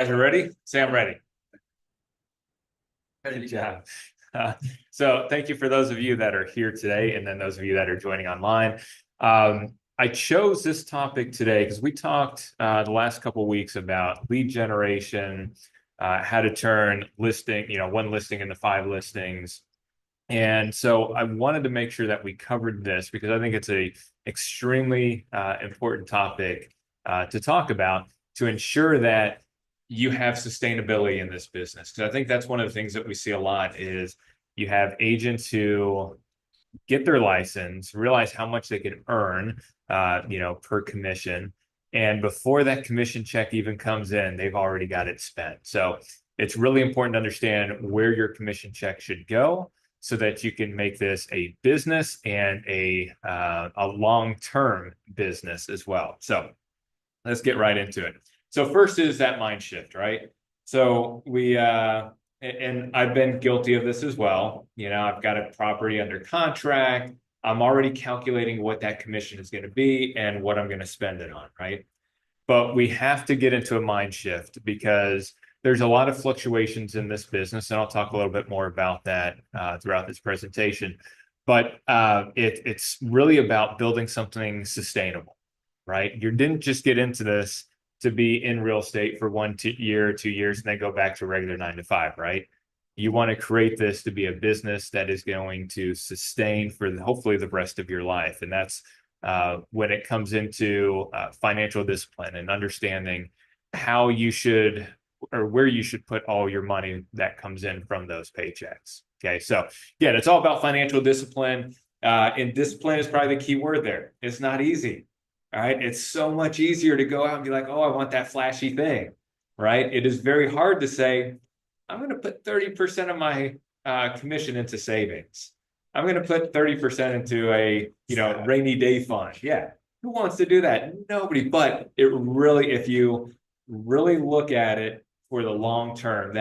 Guys are ready? Say I'm ready. Ready Good to go. job. So thank you for those of you that are here today, and then those of you that are joining online. I chose this topic today because we talked the last couple of weeks about lead generation, how to turn one listing into five listings. And so I wanted to make sure that we covered this because I think it's a extremely important topic to talk about to ensure that you have sustainability in this business. Because I think that's one of the things that we see a lot is you have agents who get their license, realize how much they can earn, per commission. And before that commission check even comes in, they've already got it spent. So it's really important to understand where your commission check should go so that you can make this a business and a long-term business as well. So let's get right into it. So first is that mind shift, right? So and I've been guilty of this as well. I've got a property under contract. I'm already calculating what that commission is going to be and what I'm going to spend it on, right? But we have to get into a mind shift because there's a lot of fluctuations in this business, and I'll talk a little bit more about that throughout this presentation. But it's really about building something sustainable, right? You didn't just get into this to be in real estate for 1 year, 2 years, and then go back to a regular 9 to 5, right? You want to create this to be a business that is going to sustain for hopefully the rest of your life. And that's when it comes into financial discipline and understanding how you should or where you should put all your money that comes in from those paychecks. Okay, so yeah, it's all about financial discipline. And discipline is probably the key word there. It's not easy. All right. It's so much easier to go out and be like, oh, I want that flashy thing. Right. It is very hard to say, I'm going to put 30% of my commission into savings. I'm going to put 30% into a rainy day fund. Yeah. Who wants to do that? Nobody. But if you really look at it for the long term,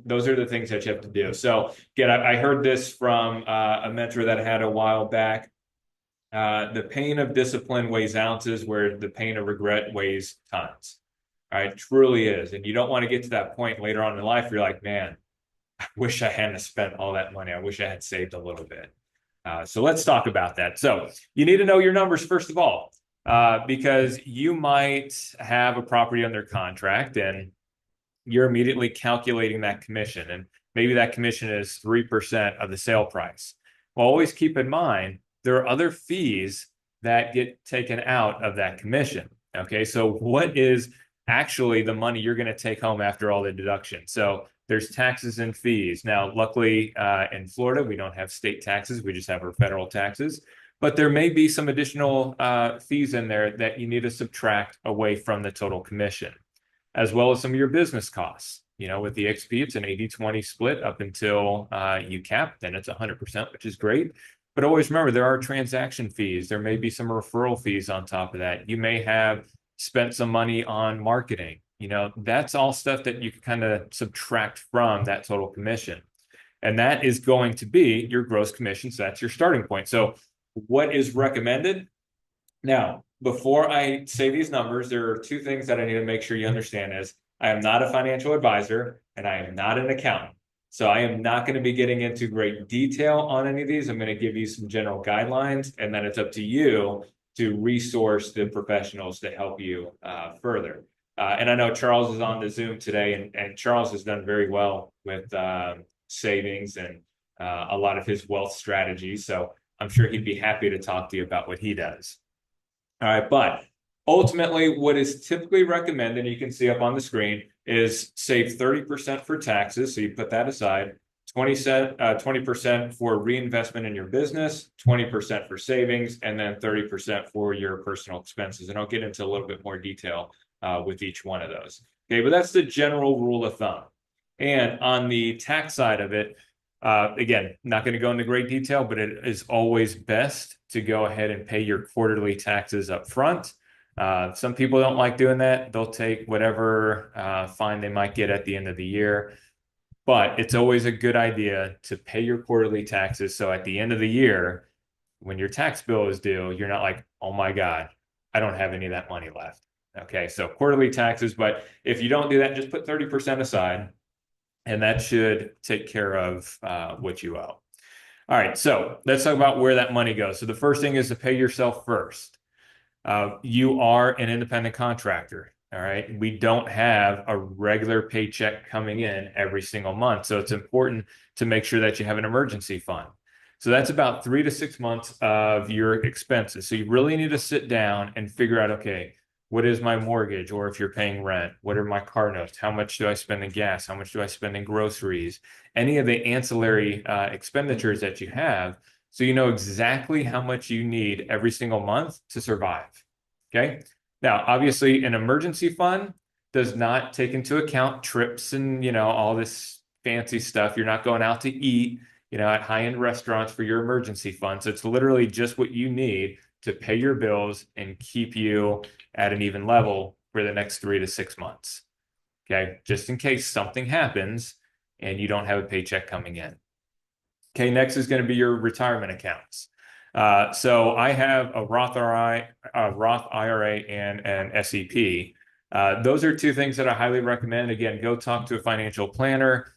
those are the things that you have to do. So again, I heard this from a mentor that I had a while back. The pain of discipline weighs ounces, where the pain of regret weighs tons. All right, truly is. And you don't want to get to that point later on in life where you're like, man, I wish I hadn't spent all that money. I wish I had saved a little bit. So let's talk about that. So you need to know your numbers, first of all, because you might have a property under contract and you're immediately calculating that commission. And maybe that commission is 3% of the sale price. Well, always keep in mind, there are other fees that get taken out of that commission. Okay, so what is actually the money you're going to take home after all the deductions? So there's taxes and fees. Now, luckily, in Florida, we don't have state taxes. We just have our federal taxes. But there may be some additional fees in there that you need to subtract away from the total commission, as well as some of your business costs. With the XP, it's an 80-20 split up until you cap, then it's 100%, which is great. But always remember, there are transaction fees. There may be some referral fees on top of that. You may have spent some money on marketing. That's all stuff that you can kind of subtract from that total commission. And that is going to be your gross commission. So that's your starting point. So what is recommended? Now, before I say these numbers, there are two things that I need to make sure you understand is I am not a financial advisor and I am not an accountant. So I am not going to be getting into great detail on any of these. I'm going to give you some general guidelines, and then it's up to you to resource the professionals to help you further. And I know Charles is on the Zoom today, and Charles has done very well with savings and a lot of his wealth strategies. So I'm sure he'd be happy to talk to you about what he does. All right, but ultimately, what is typically recommended, you can see up on the screen, is save 30% for taxes. So you put that aside, 20% for reinvestment in your business, 20% for savings, and then 30% for your personal expenses. And I'll get into a little bit more detail with each one of those. Okay, but that's the general rule of thumb. And on the tax side of it, again, not going to go into great detail, but it is always best to go ahead and pay your quarterly taxes up front. Some people don't like doing that. They'll take whatever fine they might get at the end of the year. But it's always a good idea to pay your quarterly taxes. So at the end of the year, when your tax bill is due, you're not like, oh my God, I don't have any of that money left. Okay, so quarterly taxes, but if you don't do that, just put 30% aside, and that should take care of what you owe. All right, so let's talk about where that money goes. So the first thing is to pay yourself first. You are an independent contractor. All right. We don't have a regular paycheck coming in every single month. So it's important to make sure that you have an emergency fund. So that's about 3 to 6 months of your expenses. So you really need to sit down and figure out, okay, what is my mortgage? Or if you're paying rent, what are my car notes? How much do I spend in gas? How much do I spend in groceries? Any of the ancillary expenditures that you have. So you know exactly how much you need every single month to survive. Okay. Now, obviously, an emergency fund does not take into account trips and, all this fancy stuff. You're not going out to eat, at high-end restaurants for your emergency fund. So it's literally just what you need to pay your bills and keep you at an even level for the next 3 to 6 months. Okay. Just in case something happens and you don't have a paycheck coming in. Okay. Next is going to be your retirement accounts. So I have a Roth IRA and an SEP. Those are two things that I highly recommend. Again, go talk to a financial planner.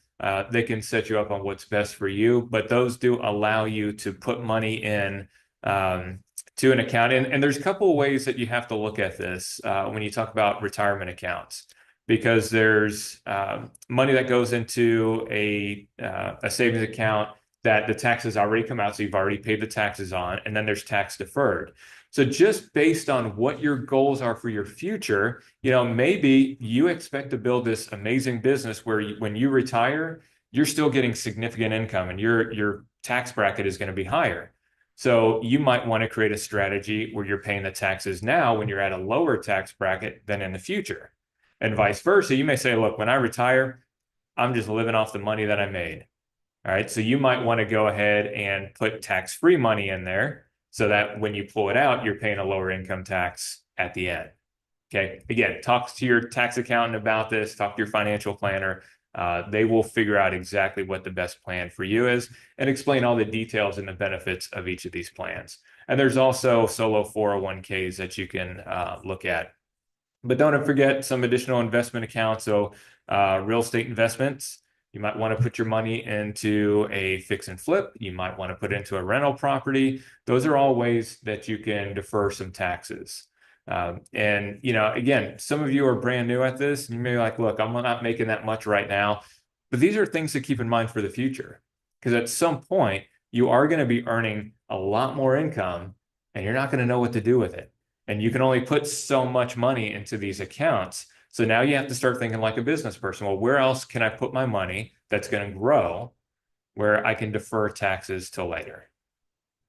They can set you up on what's best for you, but those do allow you to put money in to an account. And there's a couple of ways that you have to look at this when you talk about retirement accounts, because there's money that goes into a savings account that the taxes already come out, so you've already paid the taxes on, and then there's tax deferred. So just based on what your goals are for your future, maybe you expect to build this amazing business where when you retire, you're still getting significant income and your tax bracket is going to be higher. So you might want to create a strategy where you're paying the taxes now when you're at a lower tax bracket than in the future. And vice versa. You may say, look, when I retire, I'm just living off the money that I made. All right. So you might want to go ahead and put tax-free money in there so that when you pull it out, you're paying a lower income tax at the end. Okay. Again, talk to your tax accountant about this, talk to your financial planner. They will figure out exactly what the best plan for you is and explain all the details and the benefits of each of these plans. And there's also solo 401ks that you can look at. But don't forget some additional investment accounts. So real estate investments. You might want to put your money into a fix and flip. You might want to put into a rental property. Those are all ways that you can defer some taxes. And, again, some of you are brand new at this. And you may be like, look, I'm not making that much right now. But these are things to keep in mind for the future. Because at some point, you are going to be earning a lot more income and you're not going to know what to do with it. And you can only put so much money into these accounts. So now you have to start thinking like a business person. Well, where else can I put my money that's going to grow where I can defer taxes till later?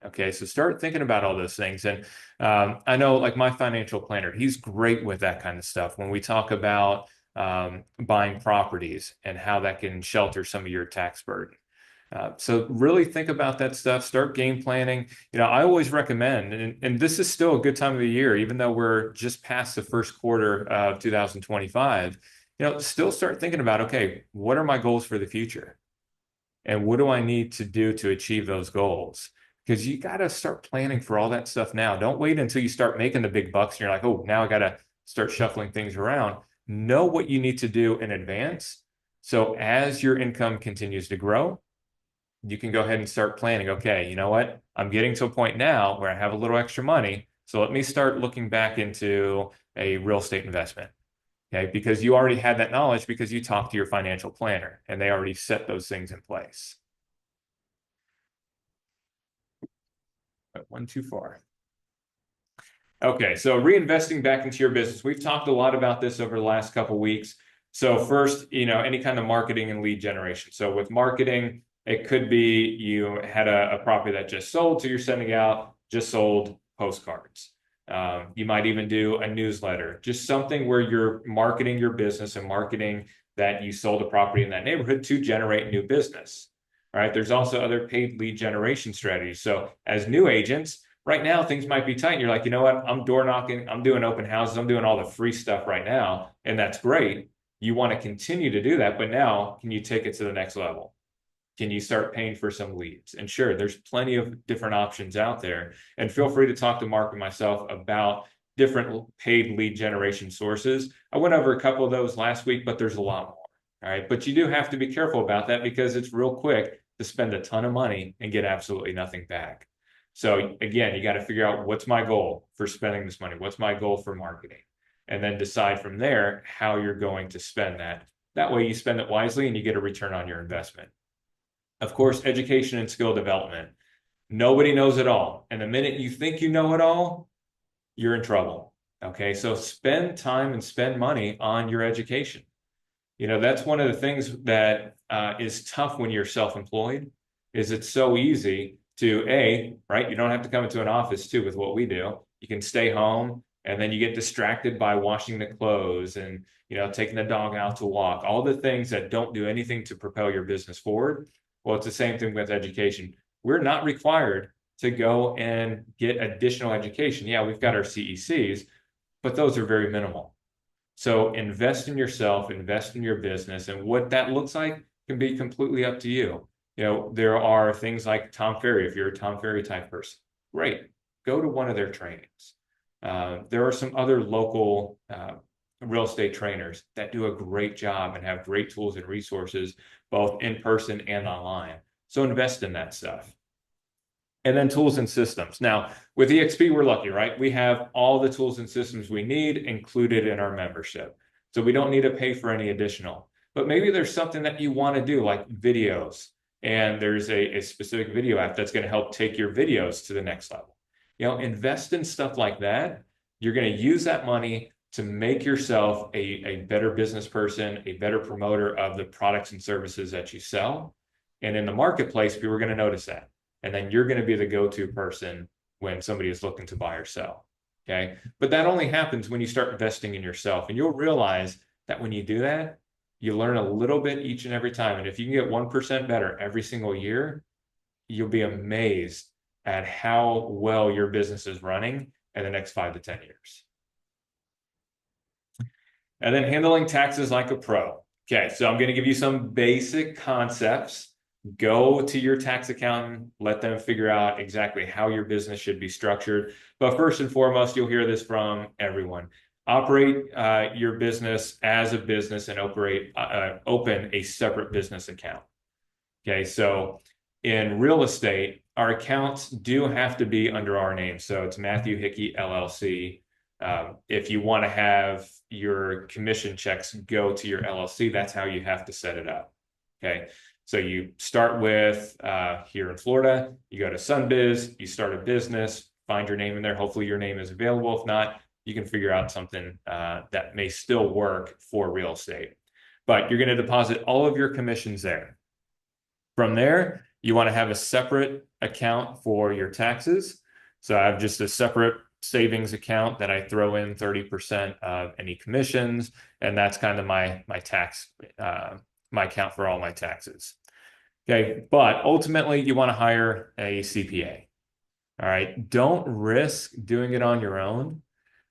Okay, so start thinking about all those things. And I know like my financial planner, he's great with that kind of stuff. When we talk about buying properties and how that can shelter some of your tax burden. So really think about that stuff, start game planning. I always recommend, and this is still a good time of the year, even though we're just past the first quarter of 2025, still start thinking about, okay, what are my goals for the future? And what do I need to do to achieve those goals? Because you got to start planning for all that stuff now. Don't wait until you start making the big bucks and you're like, oh, now I got to start shuffling things around. Know what you need to do in advance. So as your income continues to grow, you can go ahead and start planning. Okay, you know what? I'm getting to a point now where I have a little extra money. So let me start looking back into a real estate investment. Okay, because you already had that knowledge because you talked to your financial planner and they already set those things in place. One too far. Okay, so reinvesting back into your business. We've talked a lot about this over the last couple of weeks. So first, any kind of marketing and lead generation. So with marketing, it could be you had a property that just sold, so you're sending out just sold postcards. You might even do a newsletter, just something where you're marketing your business and marketing that you sold a property in that neighborhood to generate new business. All right, there's also other paid lead generation strategies. So as new agents, right now things might be tight. You're like, you know what? I'm door knocking, I'm doing open houses, I'm doing all the free stuff right now, and that's great. You want to continue to do that, but now can you take it to the next level? Can you start paying for some leads? And sure, there's plenty of different options out there. And feel free to talk to Mark and myself about different paid lead generation sources. I went over a couple of those last week, but there's a lot more. All right. But you do have to be careful about that because it's real quick to spend a ton of money and get absolutely nothing back. So again, you got to figure out what's my goal for spending this money? What's my goal for marketing? And then decide from there how you're going to spend that. That way you spend it wisely and you get a return on your investment. Of course, education and skill development. Nobody knows it all. And the minute you think you know it all, you're in trouble. Okay, so spend time and spend money on your education. That's one of the things that is tough when you're self-employed, is it's so easy to, right? You don't have to come into an office too with what we do. You can stay home and then you get distracted by washing the clothes and, taking the dog out to walk, all the things that don't do anything to propel your business forward. Well, it's the same thing with education. We're not required to go and get additional education. Yeah, we've got our CECs, but those are very minimal. So invest in yourself, invest in your business, and what that looks like can be completely up to you. There are things like Tom Ferry. If you're a Tom Ferry type person, great, go to one of their trainings. There are some other local real estate trainers that do a great job and have great tools and resources, both in person and online. So invest in that stuff. And then tools and systems. Now, with EXP, we're lucky, right? We have all the tools and systems we need included in our membership. So we don't need to pay for any additional. But maybe there's something that you want to do, like videos. And there's a specific video app that's going to help take your videos to the next level. Invest in stuff like that. You're going to use that money to make yourself a better business person, a better promoter of the products and services that you sell. And in the marketplace, people are going to notice that. And then you're going to be the go-to person when somebody is looking to buy or sell. Okay. But that only happens when you start investing in yourself. And you'll realize that when you do that, you learn a little bit each and every time. And if you can get 1% better every single year, you'll be amazed at how well your business is running in the next 5 to 10 years. And then handling taxes like a pro. Okay, so I'm going to give you some basic concepts. Go to your tax accountant, let them figure out exactly how your business should be structured. But first and foremost, you'll hear this from everyone. Operate your business as a business and open a separate business account. Okay, so in real estate, our accounts do have to be under our name. So it's Matthew Hickey, LLC. If you want to have your commission checks go to your LLC, that's how you have to set it up. Okay. So you start with here in Florida, you go to SunBiz, you start a business, find your name in there. Hopefully your name is available. If not, you can figure out something that may still work for real estate. But you're going to deposit all of your commissions there. From there, you want to have a separate account for your taxes. So I have just a separate savings account that I throw in 30% of any commissions, and that's kind of my tax my account for all my taxes. Okay, but ultimately you want to hire a CPA. All right, don't risk doing it on your own.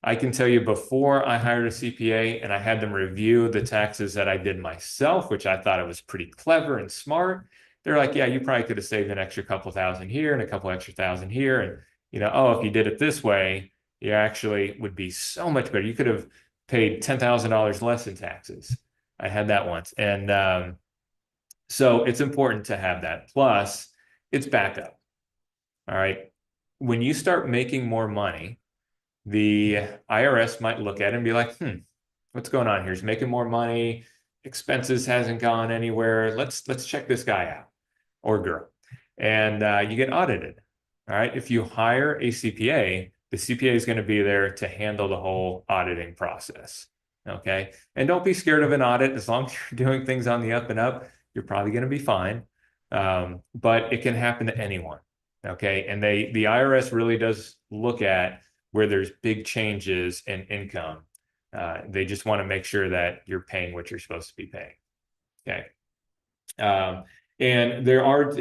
I can tell you, before I hired a CPA and I had them review the taxes that I did myself, which I thought it was pretty clever and smart. They're like, yeah, you probably could have saved an extra couple thousand here and a couple extra thousand here. And, if you did it this way, you actually would be so much better. You could have paid $10,000 less in taxes. I had that once. And so it's important to have that. Plus, it's backup. All right. When you start making more money, the IRS might look at it and be like, what's going on here? He's making more money. Expenses hasn't gone anywhere. Let's check this guy out or girl. And you get audited. All right. If you hire a CPA, the CPA is going to be there to handle the whole auditing process. Okay. And don't be scared of an audit. As long as you're doing things on the up and up, you're probably going to be fine. But it can happen to anyone. Okay. And the IRS really does look at where there's big changes in income. They just want to make sure that you're paying what you're supposed to be paying. Okay. And there are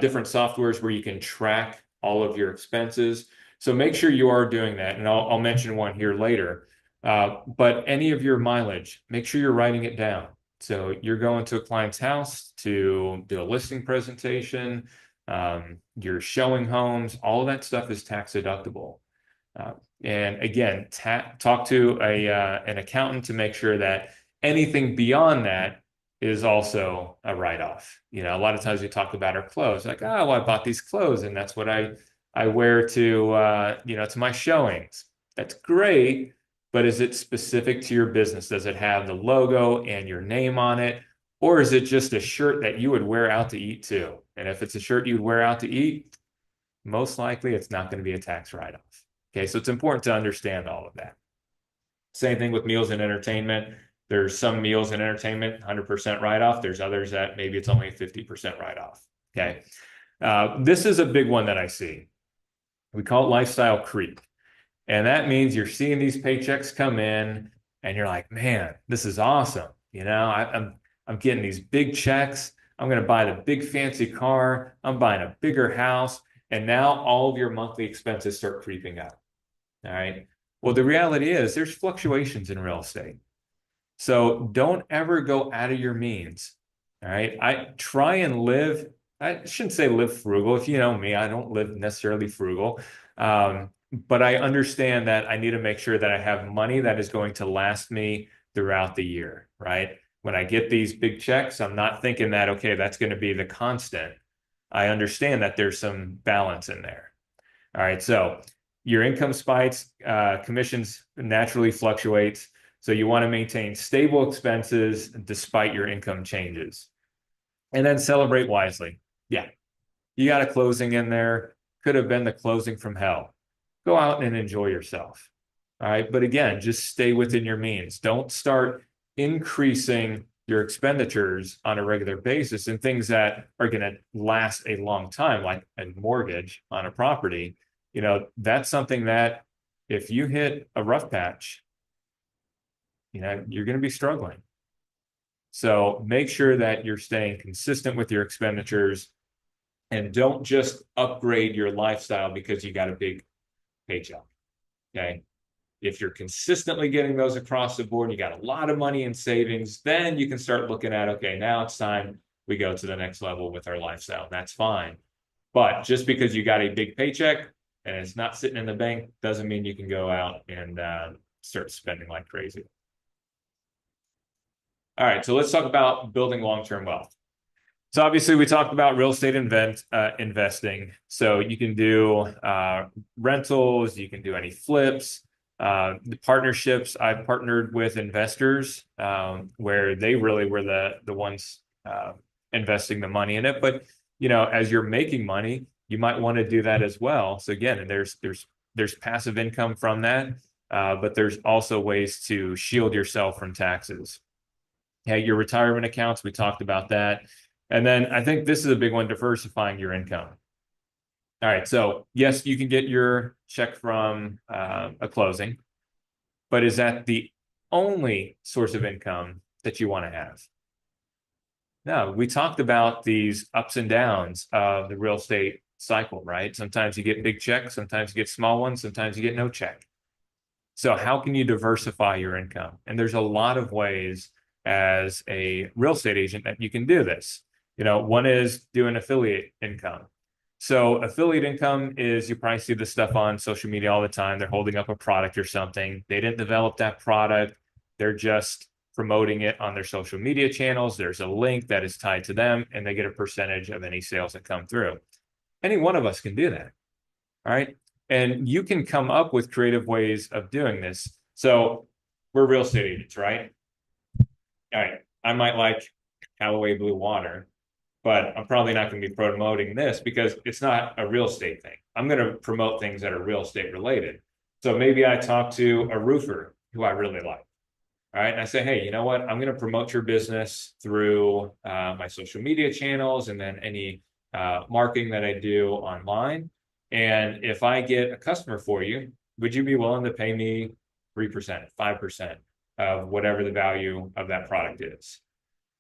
different softwares where you can track all of your expenses. So make sure you are doing that. And I'll mention one here later. But any of your mileage, make sure you're writing it down. So you're going to a client's house to do a listing presentation, you're showing homes, all of that stuff is tax deductible. And again, talk to an accountant to make sure that anything beyond that is also a write-off. You know, a lot of times we talk about our clothes, like, oh, well, I bought these clothes and that's what I wear to you know, to my showings. That's great, but is it specific to your business? Does it have the logo and your name on it? Or is it just a shirt that you would wear out to eat too? And if it's a shirt you'd wear out to eat, most likely it's not going to be a tax write-off. Okay, so it's important to understand all of that. Same thing with meals and entertainment. There's some meals and entertainment, 100% write-off. There's others that maybe it's only 50% write-off. Okay, this is a big one that I see. We call it lifestyle creep. And that means you're seeing these paychecks come in and you're like, man, this is awesome. You know, I'm getting these big checks. I'm going to buy the big fancy car. I'm buying a bigger house. And now all of your monthly expenses start creeping up. All right. Well, the reality is there's fluctuations in real estate. So don't ever go out of your means. All right. I try and live, I shouldn't say live frugal. If you know me, I don't live necessarily frugal. But I understand that I need to make sure that I have money that is going to last me throughout the year, right? When I get these big checks, I'm not thinking that, okay, that's going to be the constant. I understand that there's some balance in there. All right. So your income spikes, commissions naturally fluctuates. So you want to maintain stable expenses despite your income changes. And then celebrate wisely. Yeah. You got a closing in there. Could have been the closing from hell. Go out and enjoy yourself. All right. But again, just stay within your means. Don't start increasing your expenditures on a regular basis and things that are going to last a long time, like a mortgage on a property. You know, that's something that if you hit a rough patch, you know, you're going to be struggling. So make sure that you're staying consistent with your expenditures and don't just upgrade your lifestyle because you got a big paycheck. Okay. If you're consistently getting those across the board, you got a lot of money in savings, then you can start looking at, okay, now it's time we go to the next level with our lifestyle. That's fine. But just because you got a big paycheck and it's not sitting in the bank doesn't mean you can go out and start spending like crazy. All right, so let's talk about building long-term wealth. So obviously we talked about real estate investing. So you can do rentals, you can do any flips, the partnerships. I've partnered with investors where they really were the ones investing the money in it. But you know, as you're making money, you might want to do that as well. So again, there's passive income from that, but there's also ways to shield yourself from taxes. Yeah, your retirement accounts, we talked about that. And then I think this is a big one, diversifying your income. All right, so yes, you can get your check from a closing, but is that the only source of income that you want to have? No, we talked about these ups and downs of the real estate cycle, right? Sometimes you get big checks, sometimes you get small ones, sometimes you get no check. So how can you diversify your income? And there's a lot of ways as a real estate agent that you can do this. You know, one is doing affiliate income. So affiliate income is, you probably see this stuff on social media all the time. They're holding up a product or something. They didn't develop that product. They're just promoting it on their social media channels. There's a link that is tied to them, and they get a percentage of any sales that come through. Any one of us can do that. All right. And you can come up with creative ways of doing this. So we're real estate agents, right? All right. I might like Callaway Blue Water, but I'm probably not going to be promoting this because it's not a real estate thing. I'm going to promote things that are real estate related. So maybe I talk to a roofer who I really like. All right. And I say, hey, you know what? I'm going to promote your business through my social media channels and then any marketing that I do online. And if I get a customer for you, would you be willing to pay me 3%, 5% of whatever the value of that product is?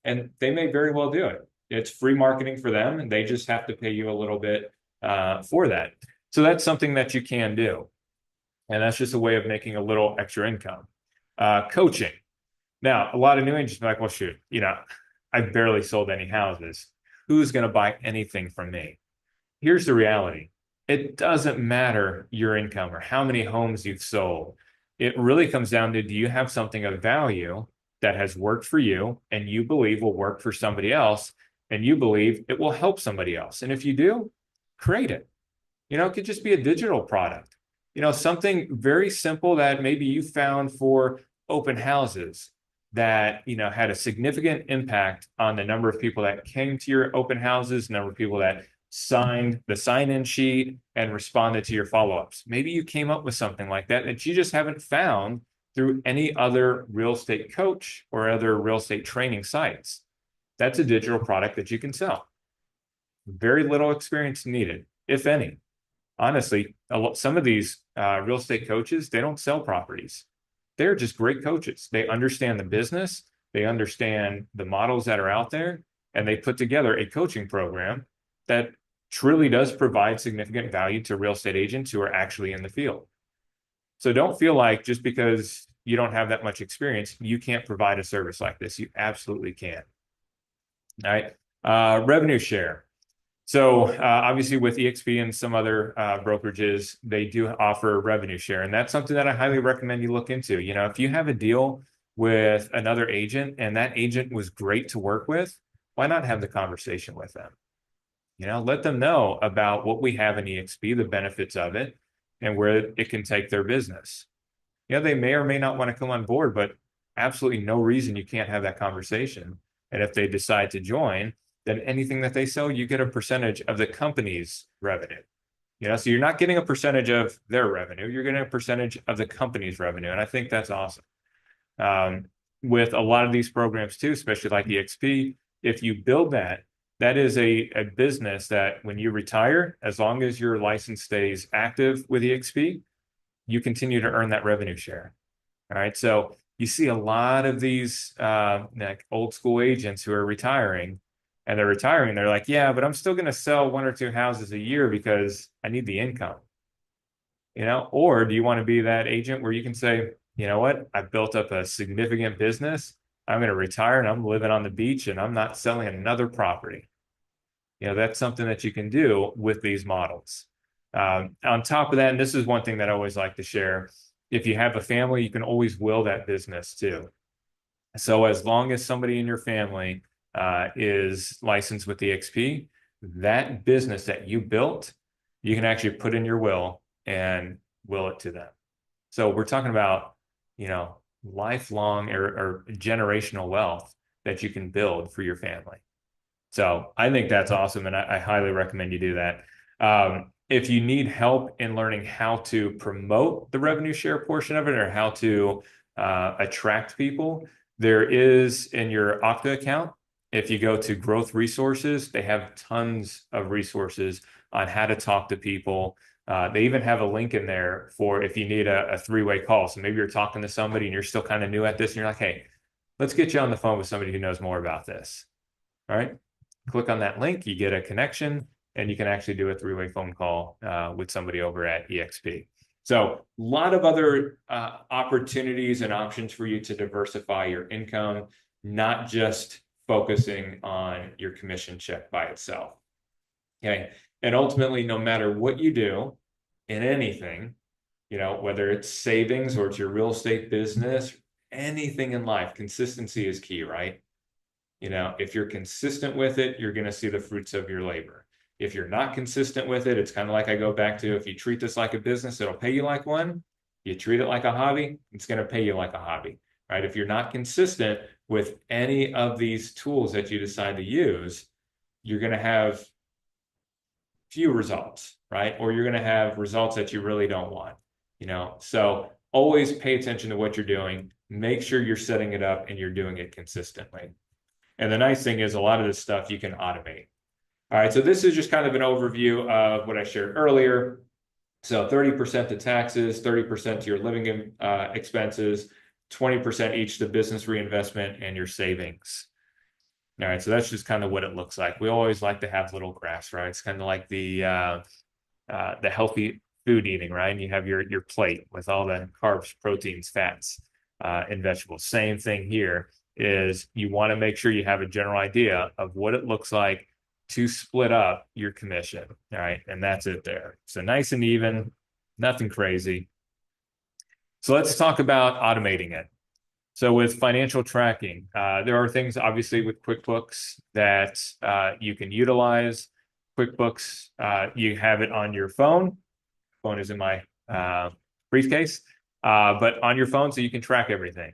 And they may very well do it. It's free marketing for them, and they just have to pay you a little bit for that. So that's something that you can do. And that's just a way of making a little extra income. Coaching. Now, a lot of new agents are like, well, shoot, you know, I've barely sold any houses. Who's going to buy anything from me? Here's the reality. It doesn't matter your income or how many homes you've sold. It really comes down to, do you have something of value that has worked for you and you believe will work for somebody else, and you believe it will help somebody else? And if you do, create it. It could just be a digital product, something very simple that maybe you found for open houses that, had a significant impact on the number of people that came to your open houses, number of people that signed the sign-in sheet and responded to your follow-ups. Maybe you came up with something like that that you just haven't found through any other real estate coach or other real estate training sites. That's a digital product that you can sell. Very little experience needed, if any. Honestly, some of these real estate coaches, they don't sell properties. They're just great coaches. They understand the business, they understand the models that are out there, and they put together a coaching program that truly does provide significant value to real estate agents who are actually in the field. So don't feel like just because you don't have that much experience, you can't provide a service like this. You absolutely can. All right. Revenue share. So obviously with EXP and some other brokerages, they do offer revenue share. And that's something that I highly recommend you look into. If you have a deal with another agent and that agent was great to work with, why not have the conversation with them? Let them know about what we have in EXP, the benefits of it, and where it can take their business. They may or may not want to come on board, but absolutely no reason you can't have that conversation. And if they decide to join, then anything that they sell, you get a percentage of the company's revenue. So you're not getting a percentage of their revenue, you're getting a percentage of the company's revenue. And I think that's awesome. With a lot of these programs too, especially like EXP, if you build that is a business that when you retire, as long as your license stays active with EXP, you continue to earn that revenue share. All right. So you see a lot of these like old school agents who are retiring, and they're retiring. They're like, yeah, but I'm still going to sell 1 or 2 houses a year because I need the income. Or do you want to be that agent where you can say, you know what, I've built up a significant business. I'm going to retire and I'm living on the beach and I'm not selling another property. That's something that you can do with these models. On top of that, and this is one thing that I always like to share, if you have a family, you can always will that business too. So as long as somebody in your family is licensed with EXP, that business that you built, you can actually put in your will and will it to them. So we're talking about, lifelong or generational wealth that you can build for your family. So I think that's awesome, and I highly recommend you do that. If you need help in learning how to promote the revenue share portion of it or how to attract people, there is in your Okta account. If you go to growth resources, they have tons of resources on how to talk to people. They even have a link in there for if you need a 3-way call. So maybe you're talking to somebody and you're still kind of new at this and you're like, hey, let's get you on the phone with somebody who knows more about this. All right. Click on that link, you get a connection, and you can actually do a 3-way phone call with somebody over at EXP. So a lot of other opportunities and options for you to diversify your income, not just focusing on your commission check by itself. Okay. And ultimately, no matter what you do in anything, whether it's savings or it's your real estate business, anything in life, consistency is key, right? If you're consistent with it, you're going to see the fruits of your labor. If you're not consistent with it, it's kind of like I go back to, if you treat this like a business, it'll pay you like one. You treat it like a hobby, it's going to pay you like a hobby, right? If you're not consistent with any of these tools that you decide to use, you're going to have few results, right? Or you're going to have results that you really don't want, So always pay attention to what you're doing. Make sure you're setting it up and you're doing it consistently. And the nice thing is a lot of this stuff you can automate. All right, so this is just kind of an overview of what I shared earlier. So 30% to taxes, 30% to your living expenses, 20% each to business reinvestment and your savings. All right, so that's just kind of what it looks like. We always like to have little graphs, right? It's kind of like the healthy food eating, right? And you have your plate with all the carbs, proteins, fats, and vegetables. Same thing here is you want to make sure you have a general idea of what it looks like to split up your commission. All right. And that's it there. So nice and even, nothing crazy. So let's talk about automating it. So with financial tracking, there are things obviously with QuickBooks that you can utilize. QuickBooks, you have it on your phone. Phone is in my briefcase, but on your phone, so you can track everything.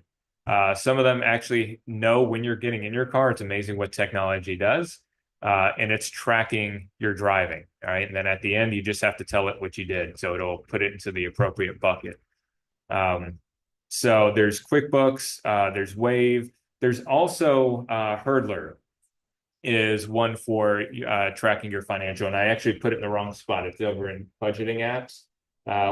Some of them actually know when you're getting in your car. It's amazing what technology does. And it's tracking your driving. All right. And then at the end, you just have to tell it what you did. So it'll put it into the appropriate bucket. So there's QuickBooks, there's Wave. There's also Hurdler is one for tracking your financial. And I actually put it in the wrong spot. It's over in budgeting apps,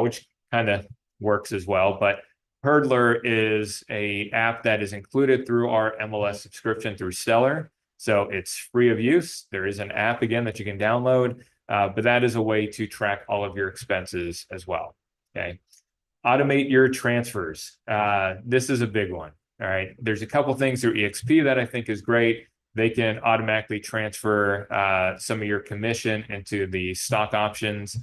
which kind of works as well. But Hurdler is a app that is included through our MLS subscription through Stellar. So it's free of use. There is an app again that you can download, but that is a way to track all of your expenses as well. Okay. Automate your transfers. This is a big one. All right. There's a couple things through EXP that I think is great. They can automatically transfer some of your commission into the stock options.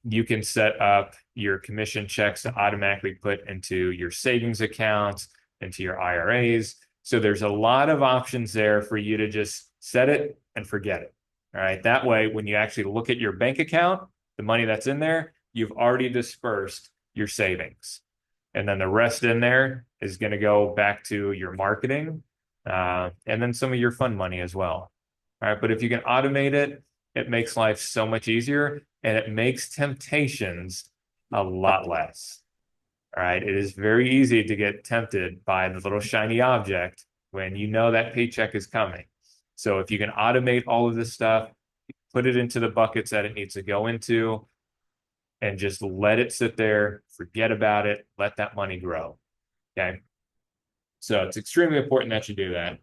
You can set up your commission checks to automatically put into your savings accounts, into your IRAs. So there's a lot of options there for you to just set it and forget it. All right. That way, when you actually look at your bank account, the money that's in there, you've already dispersed your savings. And then the rest in there is going to go back to your marketing and then some of your fund money as well. All right. But if you can automate it, it makes life so much easier and it makes temptations a lot less. All right. It is very easy to get tempted by the little shiny object when you know that paycheck is coming. So if you can automate all of this stuff, put it into the buckets that it needs to go into, and just let it sit there, forget about it, let that money grow. Okay. So it's extremely important that you do that.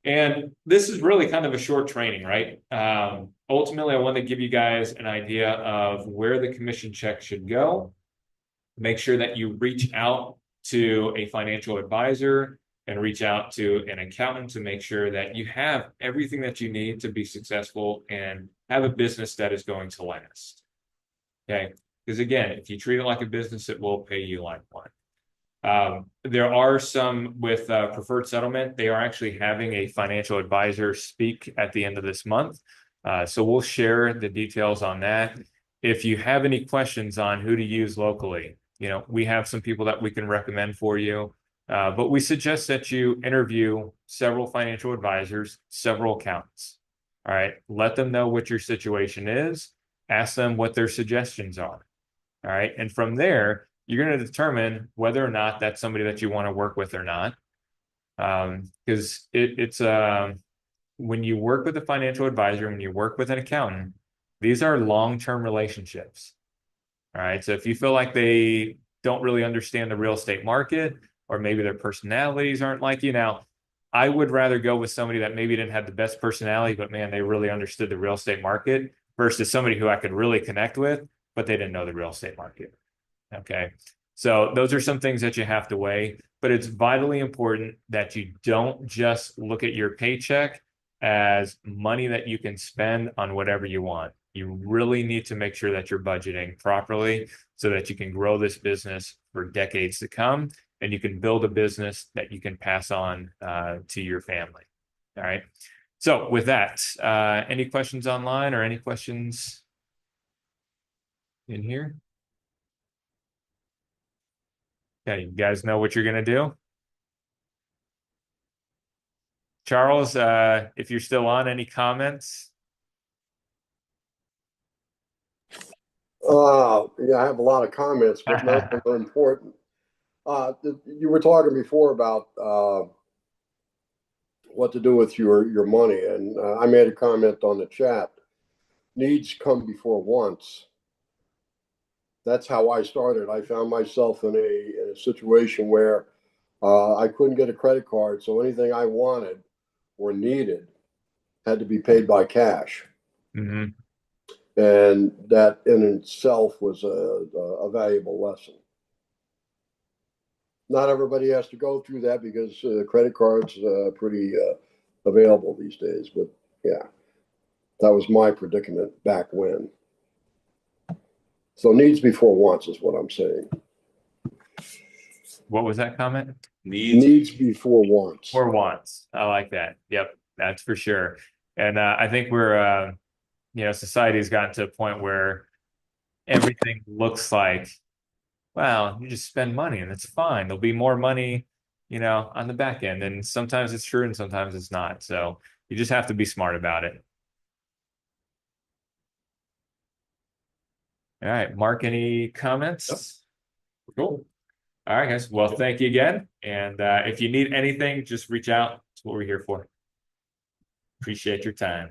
And this is really kind of a short training, right? Ultimately, I want to give you guys an idea of where the commission check should go. Make sure that you reach out to a financial advisor and reach out to an accountant to make sure that you have everything that you need to be successful and have a business that is going to last. Okay. Because again, if you treat it like a business, it will pay you like one. There are some with preferred settlement. They are actually having a financial advisor speak at the end of this month. So we'll share the details on that. If you have any questions on who to use locally, we have some people that we can recommend for you. But we suggest that you interview several financial advisors, several accountants. All right. Let them know what your situation is. Ask them what their suggestions are. All right. And from there, you're going to determine whether or not that's somebody that you want to work with or not. Because it's when you work with a financial advisor, when you work with an accountant, these are long-term relationships. All right. So if you feel like they don't really understand the real estate market, or maybe their personalities aren't like you now, I would rather go with somebody that maybe didn't have the best personality, but man, they really understood the real estate market versus somebody who I could really connect with, but they didn't know the real estate market. Okay. So those are some things that you have to weigh, but it's vitally important that you don't just look at your paycheck as money that you can spend on whatever you want. You really need to make sure that you're budgeting properly so that you can grow this business for decades to come and you can build a business that you can pass on to your family. All right. So with that, any questions online or any questions in here? Okay, you guys know what you're going to do? Charles, if you're still on, any comments? Yeah, I have a lot of comments, but none of them are important. You were talking before about what to do with your money, and I made a comment on the chat. Needs come before wants. That's how I started. I found myself in a situation where I couldn't get a credit card, so anything I wanted or needed had to be paid by cash. Mm-hmm. And that in itself was a valuable lesson. Not everybody has to go through that because credit cards are pretty available these days. But yeah. That was my predicament back when. So needs before wants is what I'm saying. What was that comment? Needs before wants. Or wants. I like that. Yep, that's for sure. And I think we're, society's gotten to a point where everything looks like, well, you just spend money and it's fine. There'll be more money, on the back end. And sometimes it's true and sometimes it's not. So you just have to be smart about it. All right, Mark, any comments? Cool. All right, guys. Well, thank you again. And if you need anything, just reach out. That's what we're here for. Appreciate your time.